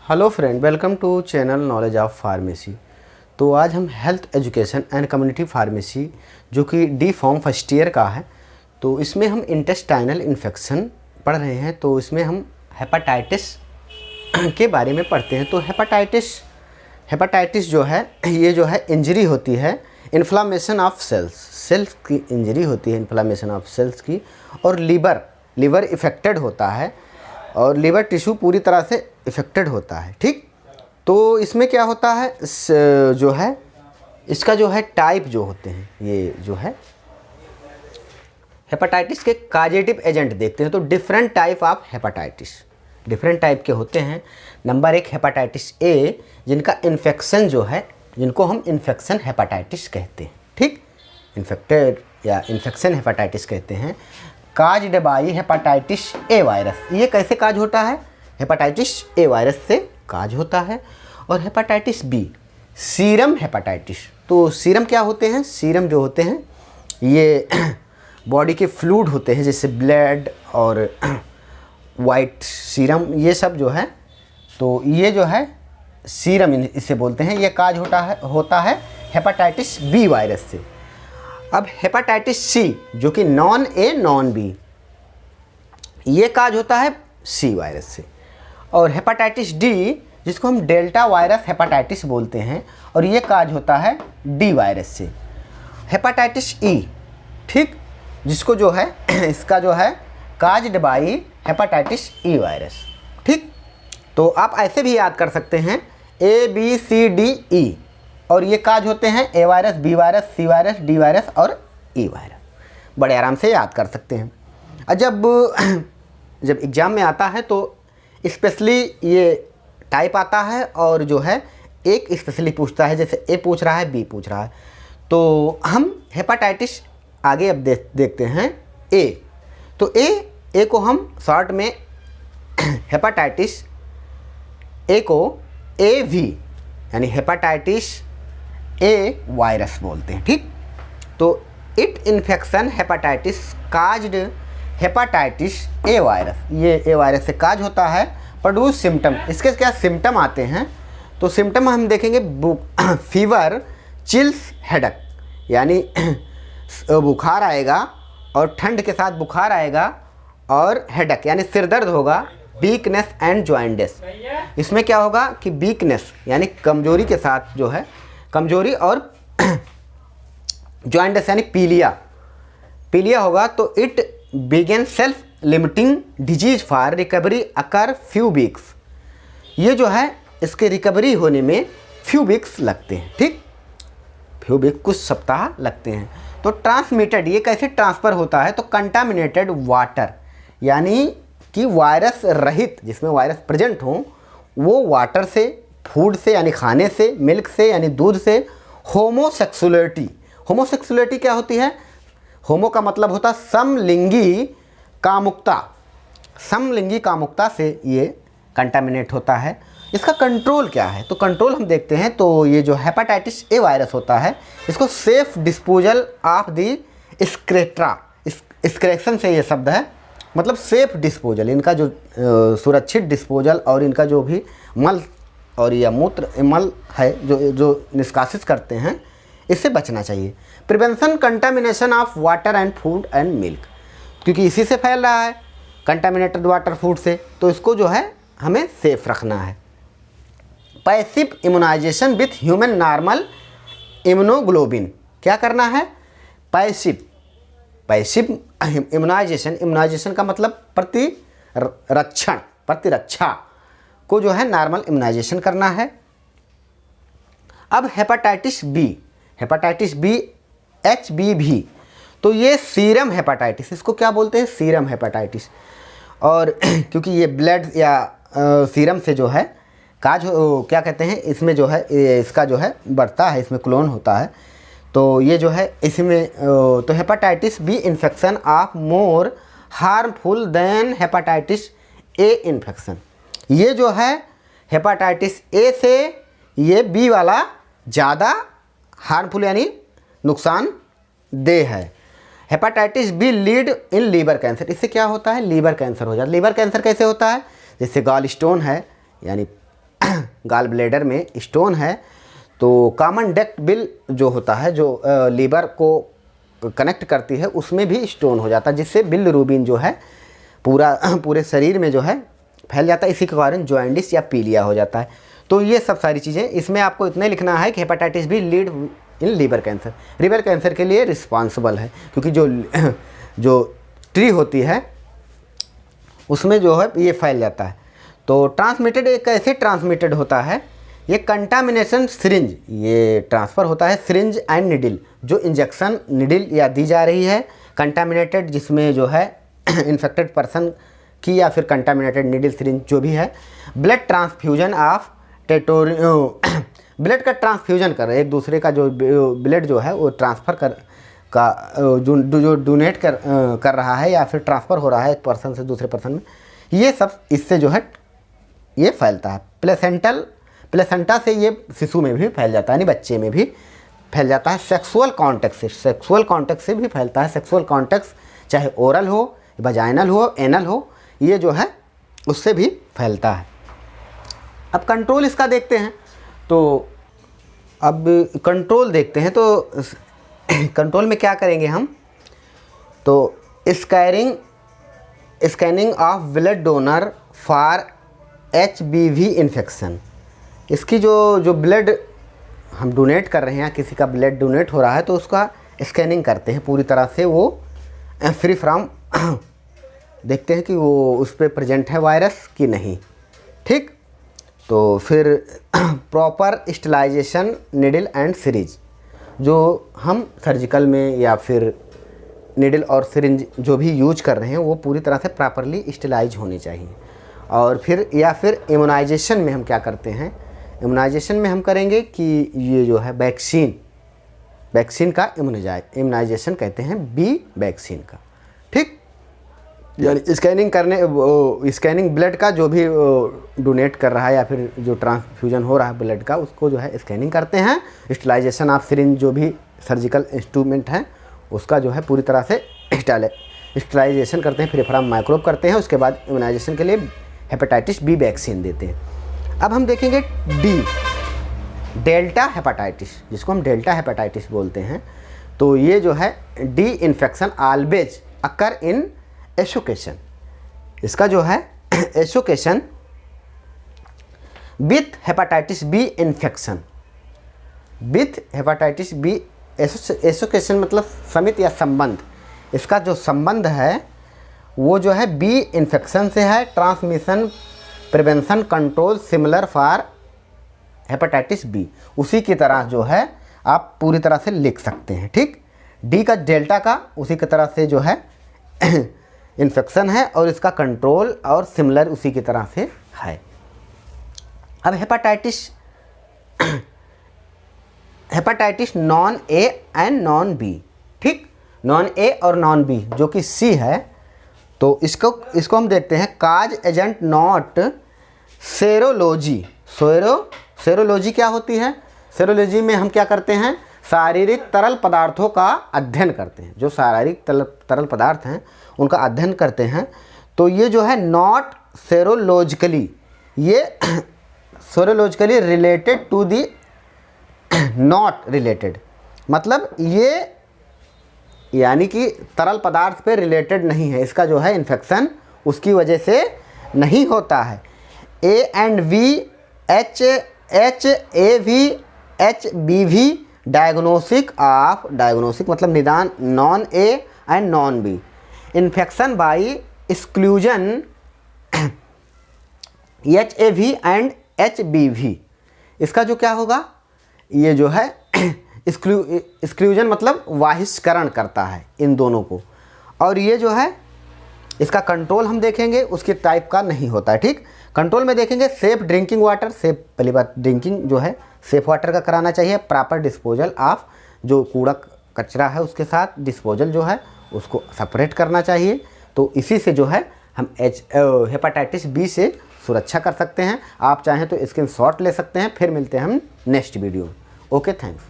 Hello friend, welcome to channel knowledge of pharmacy. तो आज हम health education and community pharmacy जो कि डी फॉर्म फर्स्ट ईयर का है, तो इसमें हम इंटेस्टाइनल इन्फेक्शन पढ़ रहे हैं। तो इसमें हम हेपाटाइटिस के बारे में पढ़ते हैं। तो हेपाटाइटिस जो है, ये जो है इंजरी होती है इन्फ्लामेशन ऑफ सेल्स की इंजरी होती है, इन्फ्लामेशन ऑफ सेल्स की। और लीवर इफ़ेक्टेड होता है और लीवर टिश्यू पूरी तरह से इफ़ेक्टेड होता है। ठीक, तो इसमें क्या होता है, जो है इसका जो है टाइप जो होते हैं, ये जो है हेपाटाइटिस के काजेटिव एजेंट देखते हैं। तो different type of hepatitis, different type के होते हैं। नंबर 1 हेपाटाइटिस ए, जिनका इन्फेक्शन जो है, जिनको हम इन्फेक्शन हेपाटाइटिस कहते हैं। ठीक, इन्फेक्टेड या इन्फेक्शन हेपाटाइटिस कहते हैं। Caused by hepatitis A virus, ये कैसे काज होता है? हेपाटाइटिस ए वायरस से काज होता है। और हेपाटाइटिस बी सीरम हेपाटाइटिस। तो सीरम क्या होते हैं? सीरम जो होते हैं ये बॉडी के फ्लूइड होते हैं, जैसे ब्लड और वाइट सीरम, ये सब जो है, तो ये जो है सीरम इसे बोलते हैं। ये काज होता है हेपाटाइटिस बी वायरस से। अब हेपाटाइटिस सी जो कि नॉन ए नॉन बी, ये काज होता है सी वायरस से। और हेपाटाइटिस डी जिसको हम डेल्टा वायरस हेपाटाइटिस बोलते हैं, और ये काज होता है डी वायरस से। हेपाटाइटिस ई, ठीक, जिसको जो है इसका जो है caused by hepatitis E virus. ठीक, तो आप ऐसे भी याद कर सकते हैं A B C D E, और ये काज होते हैं A virus, B virus, C virus, D virus और ई वायरस। बड़े आराम से याद कर सकते हैं। और जब एग्ज़ाम में आता है तो स्पेशली ये टाइप आता है, और जो है एक स्पेशली पूछता है, जैसे ए पूछ रहा है, बी पूछ रहा है। तो हम हेपाटाइटिस आगे अब देखते हैं ए। तो ए को हम शॉर्ट में हेपाटाइटिस ए को ए वी यानी हेपाटाइटिस ए वायरस बोलते हैं। ठीक, तो it infection hepatitis caused hepatitis A virus, ये ए वायरस से काज होता है। प्रोड्यूस सिम्टम, इसके क्या सिम्टम आते हैं? तो सिम्टम हम देखेंगे फीवर, चिल्स, हेडक, यानी बुखार आएगा और ठंड के साथ बुखार आएगा, और हेडक यानी सिर दर्द होगा, वीकनेस एंड जॉइंटिस। इसमें क्या होगा कि वीकनेस यानी कमजोरी के साथ जो है, कमजोरी, और जॉइंटिस यानी पीलिया होगा। तो it began self limiting disease for recovery occur few weeks, ये जो है इसके रिकवरी होने में फ्यू वीक्स लगते हैं। ठीक, फ्यू वीक कुछ सप्ताह लगते हैं। तो ट्रांसमिटेड, ये कैसे ट्रांसफ़र होता है? तो कंटामिनेटेड वाटर, यानी कि वायरस रहित, जिसमें वायरस प्रेजेंट हो, वो वाटर से, फूड से यानी खाने से, मिल्क से यानी दूध से। होमोसेक्सुअलिटी क्या होती है? होमो का मतलब होता है समलिंगी कामुकता, समलिंगी कामुकता से ये कंटामिनेट होता है। इसका कंट्रोल क्या है? तो कंट्रोल हम देखते हैं। तो ये जो हेपाटाइटिस ए वायरस होता है, इसको safe disposal of the excreta, excretion से ये शब्द है, मतलब सेफ डिस्पोजल, इनका जो सुरक्षित डिस्पोजल, और इनका जो भी मल और या मूत्र मल है जो निष्कासित करते हैं, इससे बचना चाहिए। Prevention contamination of water and food and milk, क्योंकि इसी से फैल रहा है, कंटामिनेटेड वाटर फूड से, तो इसको जो है हमें सेफ रखना है। Passive immunisation with human normal immunoglobulin, क्या करना है? पैसिव इम्यूनाइजेशन का मतलब प्रतिरक्षा को जो है नॉर्मल इम्यूनाइजेशन करना है। अब हेपाटाइटिस बी HBV, तो ये सीरम हेपाटाइटिस, इसको क्या बोलते हैं? Serum hepatitis. और क्योंकि ये ब्लड या सीरम से जो है क्या कहते हैं, इसमें जो है इसका जो है बढ़ता है, इसमें क्लोन होता है। तो ये जो है इसमें तो hepatitis B infection of more harmful than hepatitis A infection, ये जो है हेपाटाइटिस ए से ये बी वाला ज़्यादा हार्मफुल यानी नुकसानदेह है। Hepatitis B lead in liver cancer, इससे क्या होता है? लीवर कैंसर हो जाता है। लीवर कैंसर कैसे होता है? जैसे गॉल स्टोन है, यानी गाल ब्लेडर में स्टोन है तो कॉमन डक्ट बिल जो होता है, जो लीवर को कनेक्ट करती है, उसमें भी स्टोन हो जाता है, जिससे बिलिरुबिन जो है पूरे शरीर में जो है फैल जाता है। इसी के कारण जॉइंडिस या पीलिया हो जाता है। तो ये सब सारी चीज़ें, इसमें आपको इतने लिखना है कि hepatitis B lead in liver cancer, liver cancer के लिए रिस्पॉन्सिबल है, क्योंकि जो ट्री होती है उसमें जो है ये फैल जाता है। तो ट्रांसमिटेड एक कैसे ट्रांसमिटेड होता है, ये कंटामिनेशन सिरिंज, ये ट्रांसफ़र होता है सिरिंज एंड निडिल, जो इंजेक्शन निडिल या दी जा रही है कंटामिनेटेड, जिसमें जो है इन्फेक्टेड पर्सन की, या फिर कंटामिनेटेड निडिल सिरिंज जो भी है। ब्लड ट्रांसफ्यूजन ऑफ ब्लड का ट्रांसफ्यूजन कर एक दूसरे का जो ब्लड जो है वो ट्रांसफ़र जो डोनेट कर रहा है या फिर ट्रांसफ़र हो रहा है एक पर्सन से दूसरे पर्सन में, ये सब इससे जो है ये फैलता है। प्लेसेंटा से ये शिशु में भी फैल जाता है, यानी बच्चे में भी फैल जाता है। सेक्सुअल कॉन्टेक्ट से भी फैलता है। सेक्सुअल कॉन्टेक्ट चाहे ओरल हो, वजाइनल हो, एनल हो, ये जो है उससे भी फैलता है। अब कंट्रोल इसका देखते हैं, तो अब कंट्रोल देखते हैं। तो कंट्रोल में क्या करेंगे हम, तो scanning of blood donor for HBV infection. इसकी जो ब्लड हम डोनेट कर रहे हैं, किसी का ब्लड डोनेट हो रहा है तो उसका स्कैनिंग करते हैं पूरी तरह से, वो फ्री फ्रॉम देखते हैं कि वो उस पर प्रेजेंट है वायरस कि नहीं, ठीक। तो फिर proper sterilisation needle and syringe, जो हम सर्जिकल में या फिर निडल और सिरिंज जो भी यूज कर रहे हैं वो पूरी तरह से प्रॉपरली स्टेलाइज होनी चाहिए। और फिर या फिर इम्यूनाइजेशन में हम क्या करते हैं, इम्यूनाइजेशन में हम करेंगे कि ये जो है वैक्सीन का इम्यूनाइजेशन कहते हैं, बी वैक्सीन का, ठीक। यानी स्कैनिंग ब्लड का जो भी डोनेट कर रहा है या फिर जो ट्रांसफ्यूजन हो रहा है ब्लड का, उसको जो है स्कैनिंग करते हैं। स्टेलाइजेशन ऑफ सिरिंज जो भी सर्जिकल इंस्ट्रूमेंट है उसका जो है पूरी तरह से स्टेलाइजेशन करते हैं, फ्री फ्रॉम माइक्रोब करते हैं। उसके बाद इम्यूनाइजेशन के लिए हेपेटाइटिस बी वैक्सीन देते हैं। अब हम देखेंगे डेल्टा हेपेटाइटिस, जिसको हम डेल्टा हेपेटाइटिस बोलते हैं। तो ये जो है D infection always occur in association. इसका जो है association with hepatitis B infection, with hepatitis B association मतलब समित या संबंध। इसका जो संबंध है वो जो है बी इन्फेक्शन से है। Transmission prevention control similar for hepatitis B, उसी की तरह जो है आप पूरी तरह से लिख सकते हैं, ठीक। डी का डेल्टा का उसी की तरह से जो है इन्फेक्शन है और इसका कंट्रोल और सिमिलर उसी की तरह से है। अब hepatitis non A and non B, ठीक। नॉन ए और नॉन बी जो कि सी है, तो इसको हम देखते हैं काज एजेंट नॉट सेरोलॉजी। सेरोलॉजी क्या होती है, सेरोलॉजी में हम क्या करते हैं, शारीरिक तरल पदार्थों का अध्ययन करते हैं। जो शारीरिक तरल पदार्थ हैं उनका अध्ययन करते हैं। तो ये जो है नॉट सेरोलॉजिकली, ये serologically related to the not related, मतलब ये यानी कि तरल पदार्थ पे रिलेटेड नहीं है। इसका जो है इन्फेक्शन उसकी वजह से नहीं होता है। A and V H A V H B V diagnostic मतलब निदान non A and non B. Infection by exclusion H A V and H B V. इसका जो क्या होगा, ये जो है एक्सक्लूजन मतलब वाहिष्करण करता है इन दोनों को। और ये जो है इसका कंट्रोल हम देखेंगे उसके टाइप का नहीं होता है, ठीक। कंट्रोल में देखेंगे सेफ ड्रिंकिंग वाटर, सेफ पहली बात ड्रिंकिंग जो है सेफ वाटर का कराना चाहिए। प्रॉपर डिस्पोजल ऑफ जो कूड़ा कचरा है उसके साथ डिस्पोजल जो है उसको सेपरेट करना चाहिए। तो इसी से जो है हम हेपेटाइटिस बी से सुरक्षा कर सकते हैं। आप चाहें तो स्क्रीनशॉट ले सकते हैं। फिर मिलते हैं हम नेक्स्ट वीडियो में। Okay, thanks.